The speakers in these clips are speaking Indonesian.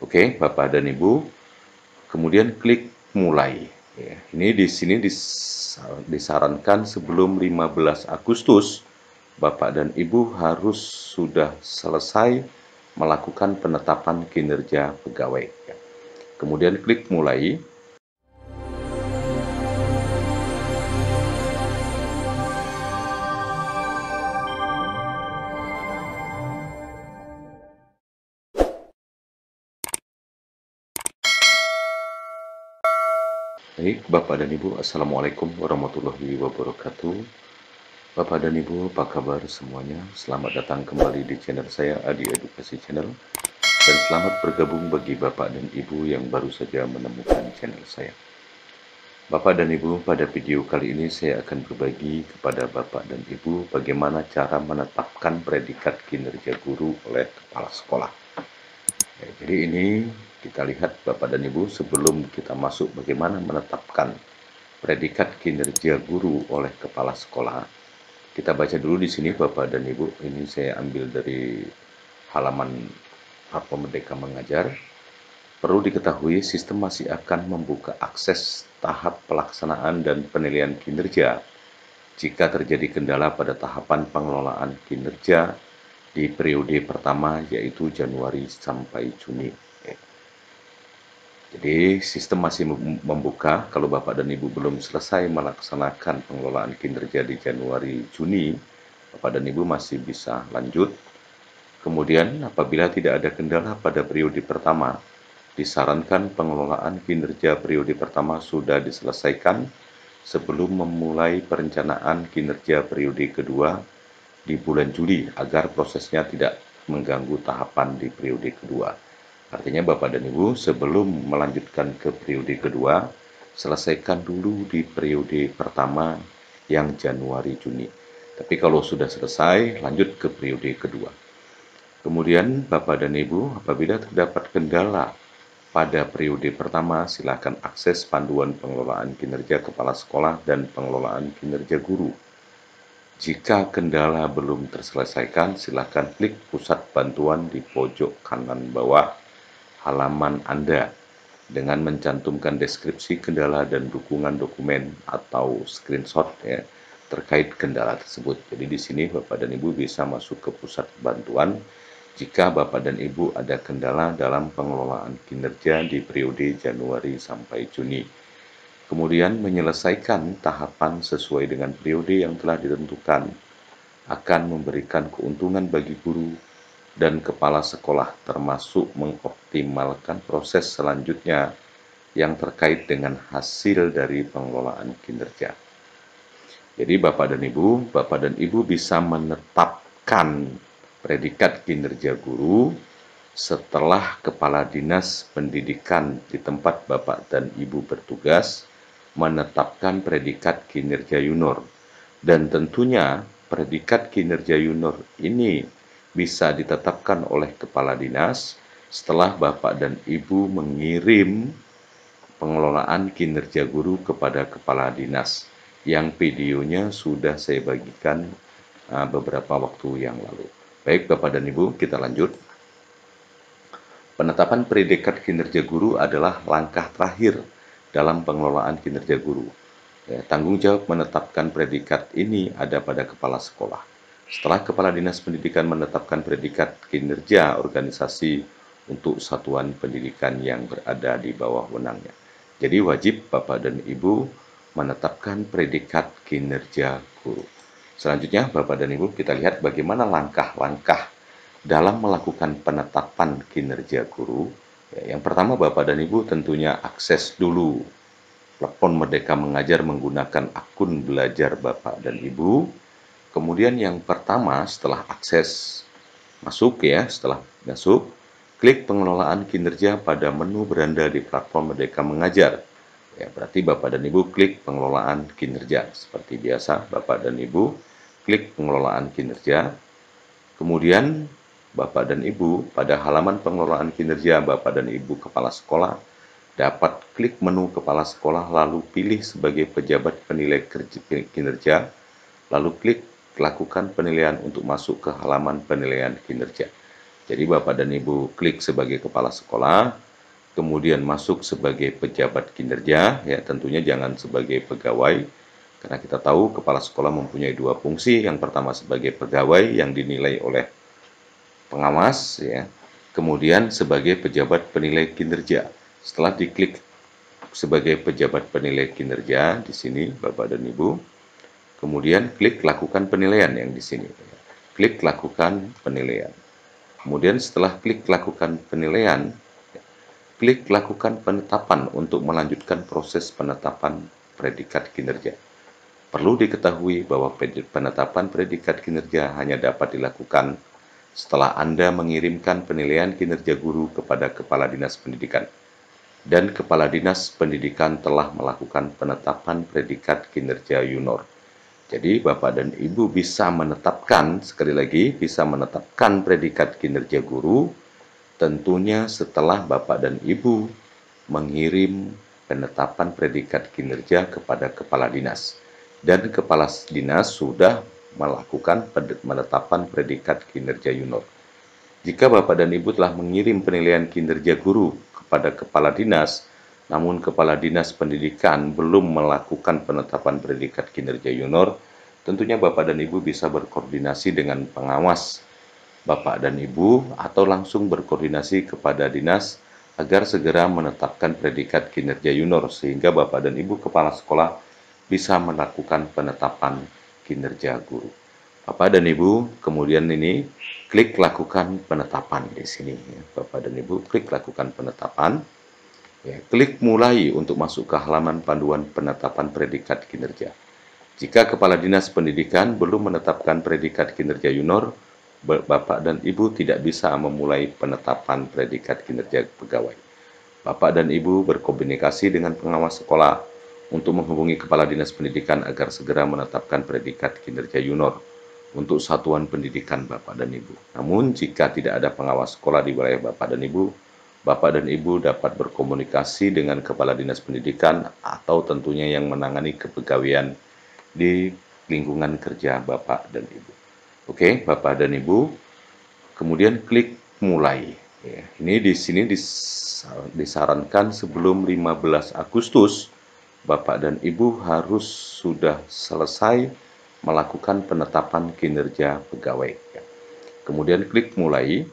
Oke, Bapak dan Ibu, kemudian klik mulai. Ya, ini di sini disarankan sebelum 15 Agustus, Bapak dan Ibu harus sudah selesai melakukan penetapan kinerja pegawai. Ya. Kemudian klik mulai. Baik, Bapak dan Ibu, Assalamualaikum warahmatullahi wabarakatuh. Bapak dan Ibu, apa kabar semuanya? Selamat datang kembali di channel saya, Adi Edukasi Channel. Dan selamat bergabung bagi Bapak dan Ibu yang baru saja menemukan channel saya. Bapak dan Ibu, pada video kali ini saya akan berbagi kepada Bapak dan Ibu bagaimana cara menetapkan predikat kinerja guru oleh kepala sekolah. Ya, jadi ini kita lihat Bapak dan Ibu sebelum kita masuk bagaimana menetapkan predikat kinerja guru oleh kepala sekolah. Kita baca dulu di sini Bapak dan Ibu. Ini saya ambil dari halaman Platform Merdeka Mengajar. Perlu diketahui, sistem masih akan membuka akses tahap pelaksanaan dan penilaian kinerja jika terjadi kendala pada tahapan pengelolaan kinerja di periode pertama, yaitu Januari sampai Juni. Jadi sistem masih membuka kalau Bapak dan Ibu belum selesai melaksanakan pengelolaan kinerja di Januari Juni, Bapak dan Ibu masih bisa lanjut. Kemudian apabila tidak ada kendala pada periode pertama, disarankan pengelolaan kinerja periode pertama sudah diselesaikan sebelum memulai perencanaan kinerja periode kedua di bulan Juli agar prosesnya tidak mengganggu tahapan di periode kedua. Artinya Bapak dan Ibu sebelum melanjutkan ke periode kedua, selesaikan dulu di periode pertama yang Januari-Juni. Tapi kalau sudah selesai, lanjut ke periode kedua. Kemudian Bapak dan Ibu, apabila terdapat kendala pada periode pertama, silakan akses panduan pengelolaan kinerja kepala sekolah dan pengelolaan kinerja guru. Jika kendala belum terselesaikan, silakan klik pusat bantuan di pojok kanan bawah halaman Anda dengan mencantumkan deskripsi kendala dan dukungan dokumen atau screenshot ya, terkait kendala tersebut. Jadi di sini Bapak dan Ibu bisa masuk ke pusat bantuan jika Bapak dan Ibu ada kendala dalam pengelolaan kinerja di periode Januari sampai Juni. Kemudian menyelesaikan tahapan sesuai dengan periode yang telah ditentukan akan memberikan keuntungan bagi guru dan kepala sekolah, termasuk mengoptimalkan proses selanjutnya yang terkait dengan hasil dari pengelolaan kinerja. Jadi Bapak dan Ibu bisa menetapkan predikat kinerja guru setelah Kepala Dinas Pendidikan di tempat Bapak dan Ibu bertugas menetapkan predikat kinerja Yunor. Dan tentunya predikat kinerja Yunor ini bisa ditetapkan oleh Kepala Dinas setelah Bapak dan Ibu mengirim pengelolaan kinerja guru kepada Kepala Dinas yang videonya sudah saya bagikan beberapa waktu yang lalu. Baik Bapak dan Ibu, kita lanjut. Penetapan predikat kinerja guru adalah langkah terakhir dalam pengelolaan kinerja guru. Ya, tanggung jawab menetapkan predikat ini ada pada kepala sekolah. Setelah Kepala Dinas Pendidikan menetapkan predikat kinerja organisasi untuk satuan pendidikan yang berada di bawah wewenangnya. Jadi wajib Bapak dan Ibu menetapkan predikat kinerja guru. Selanjutnya Bapak dan Ibu kita lihat bagaimana langkah-langkah dalam melakukan penetapan kinerja guru. Ya, yang pertama Bapak dan Ibu tentunya akses dulu platform Merdeka Mengajar menggunakan akun belajar Bapak dan Ibu. Kemudian yang pertama setelah akses setelah masuk, klik pengelolaan kinerja pada menu beranda di platform Merdeka Mengajar. Ya, berarti Bapak dan Ibu klik pengelolaan kinerja. Seperti biasa, Bapak dan Ibu klik pengelolaan kinerja. Kemudian Bapak dan Ibu pada halaman pengelolaan kinerja Bapak dan Ibu kepala sekolah dapat klik menu kepala sekolah lalu pilih sebagai pejabat penilai kinerja, lalu klik lakukan penilaian untuk masuk ke halaman penilaian kinerja. Jadi Bapak dan Ibu klik sebagai kepala sekolah, kemudian masuk sebagai pejabat kinerja, ya tentunya jangan sebagai pegawai, karena kita tahu kepala sekolah mempunyai dua fungsi. Yang pertama sebagai pegawai yang dinilai oleh pengawas, ya. Kemudian sebagai pejabat penilai kinerja. Setelah diklik sebagai pejabat penilai kinerja di sini, Bapak dan Ibu, kemudian klik lakukan penilaian yang di sini. Klik lakukan penilaian. Kemudian setelah klik lakukan penilaian, klik lakukan penetapan untuk melanjutkan proses penetapan predikat kinerja. Perlu diketahui bahwa penetapan predikat kinerja hanya dapat dilakukan setelah Anda mengirimkan penilaian kinerja guru kepada Kepala Dinas Pendidikan. Dan Kepala Dinas Pendidikan telah melakukan penetapan predikat kinerja Yunor. Jadi Bapak dan Ibu bisa menetapkan, sekali lagi, bisa menetapkan predikat kinerja guru tentunya setelah Bapak dan Ibu mengirim penetapan predikat kinerja kepada Kepala Dinas. Dan Kepala Dinas sudah melakukan penetapan predikat kinerja Yunor. Jika Bapak dan Ibu telah mengirim penilaian kinerja guru kepada Kepala Dinas, namun Kepala Dinas Pendidikan belum melakukan penetapan predikat kinerja Yunor, tentunya Bapak dan Ibu bisa berkoordinasi dengan pengawas Bapak dan Ibu atau langsung berkoordinasi kepada dinas agar segera menetapkan predikat kinerja Yunor sehingga Bapak dan Ibu kepala sekolah bisa melakukan penetapan kinerja guru. Bapak dan Ibu kemudian ini klik lakukan penetapan di sini. Bapak dan Ibu klik lakukan penetapan. Ya, klik mulai untuk masuk ke halaman panduan penetapan predikat kinerja. Jika Kepala Dinas Pendidikan belum menetapkan predikat kinerja Yunor, Bapak dan Ibu tidak bisa memulai penetapan predikat kinerja pegawai. Bapak dan Ibu berkomunikasi dengan pengawas sekolah untuk menghubungi Kepala Dinas Pendidikan agar segera menetapkan predikat kinerja Yunor untuk satuan pendidikan Bapak dan Ibu. Namun jika tidak ada pengawas sekolah di wilayah Bapak dan Ibu, Bapak dan Ibu dapat berkomunikasi dengan Kepala Dinas Pendidikan atau tentunya yang menangani kepegawaian di lingkungan kerja Bapak dan Ibu. Oke, Bapak dan Ibu, kemudian klik mulai. Ya, ini di sini disarankan sebelum 15 Agustus, Bapak dan Ibu harus sudah selesai melakukan penetapan kinerja pegawai. Ya. Kemudian klik mulai.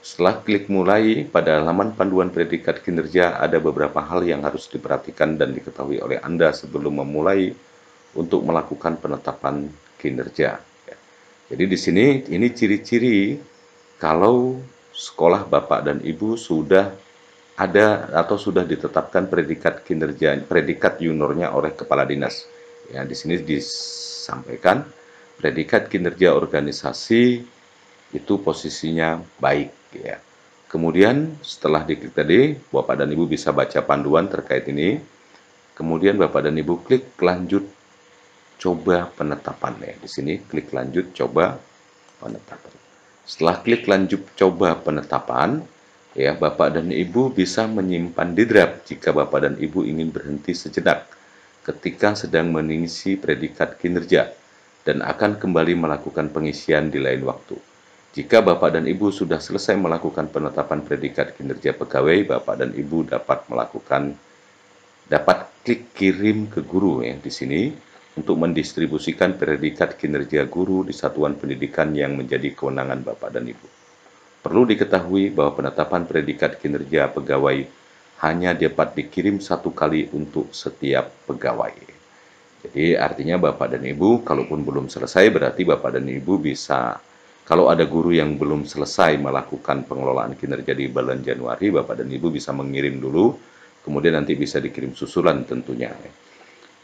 Setelah klik mulai, pada halaman panduan predikat kinerja ada beberapa hal yang harus diperhatikan dan diketahui oleh Anda sebelum memulai untuk melakukan penetapan kinerja. Jadi di sini ini ciri-ciri kalau sekolah Bapak dan Ibu sudah ada atau sudah ditetapkan predikat kinerja, predikat Yunornya oleh Kepala Dinas. Ya, di sini disampaikan predikat kinerja organisasi itu posisinya baik, ya. Kemudian setelah diklik tadi, Bapak dan Ibu bisa baca panduan terkait ini. Kemudian Bapak dan Ibu klik lanjut coba penetapan, ya. Di sini klik lanjut coba penetapan. Setelah klik lanjut coba penetapan, ya, Bapak dan Ibu bisa menyimpan di draft jika Bapak dan Ibu ingin berhenti sejenak ketika sedang mengisi predikat kinerja dan akan kembali melakukan pengisian di lain waktu. Jika Bapak dan Ibu sudah selesai melakukan penetapan predikat kinerja pegawai, Bapak dan Ibu dapat klik kirim ke guru, ya, di sini untuk mendistribusikan predikat kinerja guru di satuan pendidikan yang menjadi kewenangan Bapak dan Ibu. Perlu diketahui bahwa penetapan predikat kinerja pegawai hanya dapat dikirim satu kali untuk setiap pegawai. Jadi artinya Bapak dan Ibu, kalaupun belum selesai, berarti Bapak dan Ibu bisa, kalau ada guru yang belum selesai melakukan pengelolaan kinerja di bulan Januari, Bapak dan Ibu bisa mengirim dulu, kemudian nanti bisa dikirim susulan tentunya.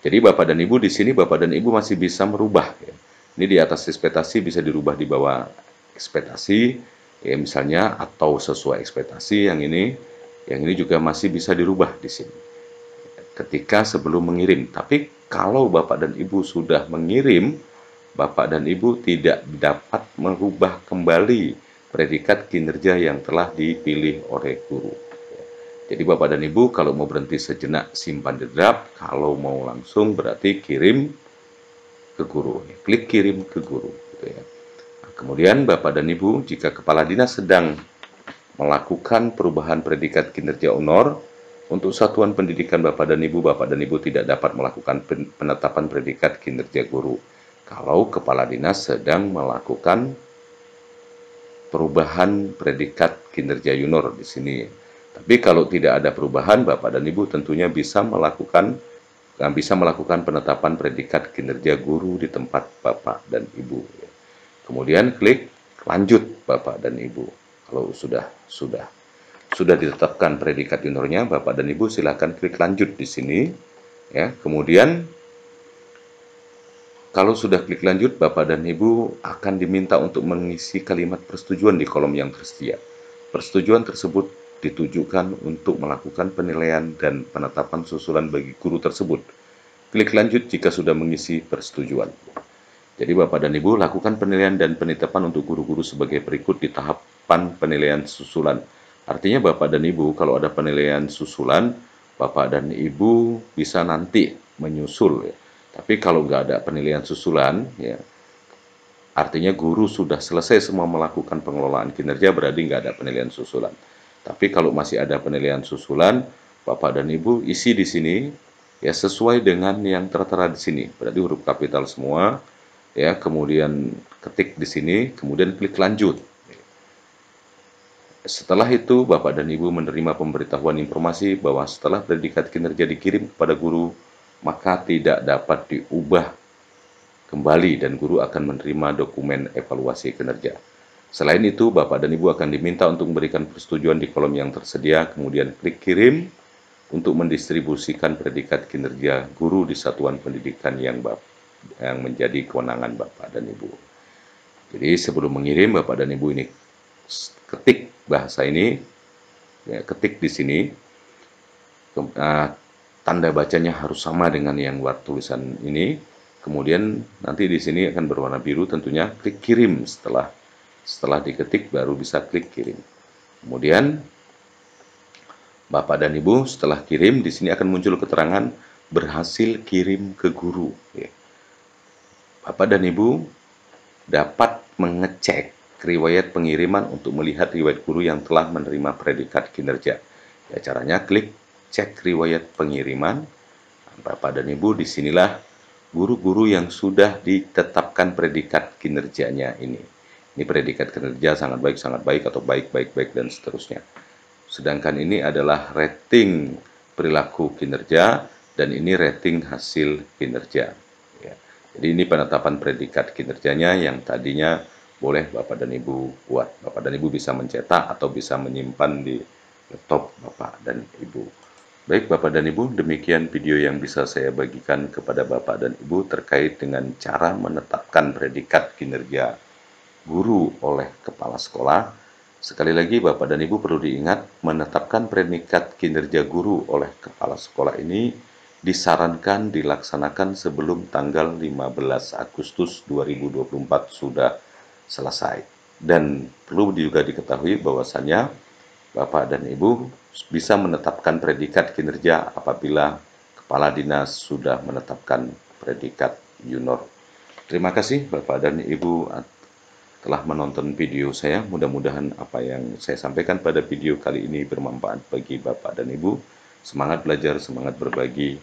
Jadi Bapak dan Ibu di sini Bapak dan Ibu masih bisa merubah. Ya. Ini di atas ekspektasi bisa dirubah di bawah ekspektasi, ya, misalnya atau sesuai ekspektasi yang ini juga masih bisa dirubah di sini. Ketika sebelum mengirim. Tapi kalau Bapak dan Ibu sudah mengirim, Bapak dan Ibu tidak dapat merubah kembali predikat kinerja yang telah dipilih oleh guru. Jadi Bapak dan Ibu kalau mau berhenti sejenak simpan di draft, kalau mau langsung berarti kirim ke guru. Klik kirim ke guru. Gitu ya. Kemudian Bapak dan Ibu, jika Kepala Dinas sedang melakukan perubahan predikat kinerja honor, untuk satuan pendidikan Bapak dan Ibu tidak dapat melakukan penetapan predikat kinerja guru. Kalau Kepala Dinas sedang melakukan perubahan predikat kinerja junior di sini. Tapi kalau tidak ada perubahan, Bapak dan Ibu tentunya bisa melakukan penetapan predikat kinerja guru di tempat Bapak dan Ibu. Kemudian klik lanjut Bapak dan Ibu. Kalau sudah ditetapkan predikat juniornya, Bapak dan Ibu silakan klik lanjut di sini. Ya, kemudian kalau sudah klik lanjut, Bapak dan Ibu akan diminta untuk mengisi kalimat persetujuan di kolom yang tersedia. Persetujuan tersebut ditujukan untuk melakukan penilaian dan penetapan susulan bagi guru tersebut. Klik lanjut jika sudah mengisi persetujuan. Jadi Bapak dan Ibu lakukan penilaian dan penetapan untuk guru-guru sebagai berikut di tahapan penilaian susulan. Artinya Bapak dan Ibu kalau ada penilaian susulan, Bapak dan Ibu bisa nanti menyusul ya. Tapi kalau nggak ada penilaian susulan, ya artinya guru sudah selesai semua melakukan pengelolaan kinerja, berarti nggak ada penilaian susulan. Tapi kalau masih ada penilaian susulan, Bapak dan Ibu isi di sini ya sesuai dengan yang tertera di sini. Berarti huruf kapital semua, ya. Kemudian ketik di sini, kemudian klik lanjut. Setelah itu, Bapak dan Ibu menerima pemberitahuan informasi bahwa setelah predikat kinerja dikirim kepada guru, maka tidak dapat diubah kembali dan guru akan menerima dokumen evaluasi kinerja. Selain itu, Bapak dan Ibu akan diminta untuk memberikan persetujuan di kolom yang tersedia, kemudian klik kirim untuk mendistribusikan predikat kinerja guru di satuan pendidikan yang menjadi kewenangan Bapak dan Ibu. Jadi sebelum mengirim, Bapak dan Ibu ini ketik bahasa ini, ya, ketik di sini, tanda bacanya harus sama dengan yang buat tulisan ini. Kemudian nanti di sini akan berwarna biru, tentunya klik kirim. Setelah diketik baru bisa klik kirim. Kemudian Bapak dan Ibu setelah kirim di sini akan muncul keterangan berhasil kirim ke guru. Bapak dan Ibu dapat mengecek riwayat pengiriman untuk melihat riwayat guru yang telah menerima predikat kinerja. Ya, caranya klik cek riwayat pengiriman. Bapak dan Ibu, disinilah guru-guru yang sudah ditetapkan predikat kinerjanya ini. Ini predikat kinerja sangat baik, atau baik, dan seterusnya. Sedangkan ini adalah rating perilaku kinerja, dan ini rating hasil kinerja. Ya. Jadi ini penetapan predikat kinerjanya yang tadinya boleh Bapak dan Ibu buat. Bapak dan Ibu bisa mencetak atau bisa menyimpan di laptop Bapak dan Ibu. Baik Bapak dan Ibu, demikian video yang bisa saya bagikan kepada Bapak dan Ibu terkait dengan cara menetapkan predikat kinerja guru oleh kepala sekolah. Sekali lagi Bapak dan Ibu perlu diingat, menetapkan predikat kinerja guru oleh kepala sekolah ini disarankan dilaksanakan sebelum tanggal 15 Agustus 2024 sudah selesai. Dan perlu juga diketahui bahwasannya Bapak dan Ibu bisa menetapkan predikat kinerja apabila Kepala Dinas sudah menetapkan predikat junior. Terima kasih Bapak dan Ibu telah menonton video saya. Mudah-mudahan apa yang saya sampaikan pada video kali ini bermanfaat bagi Bapak dan Ibu. Semangat belajar, semangat berbagi.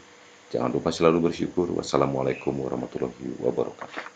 Jangan lupa selalu bersyukur. Wassalamualaikum warahmatullahi wabarakatuh.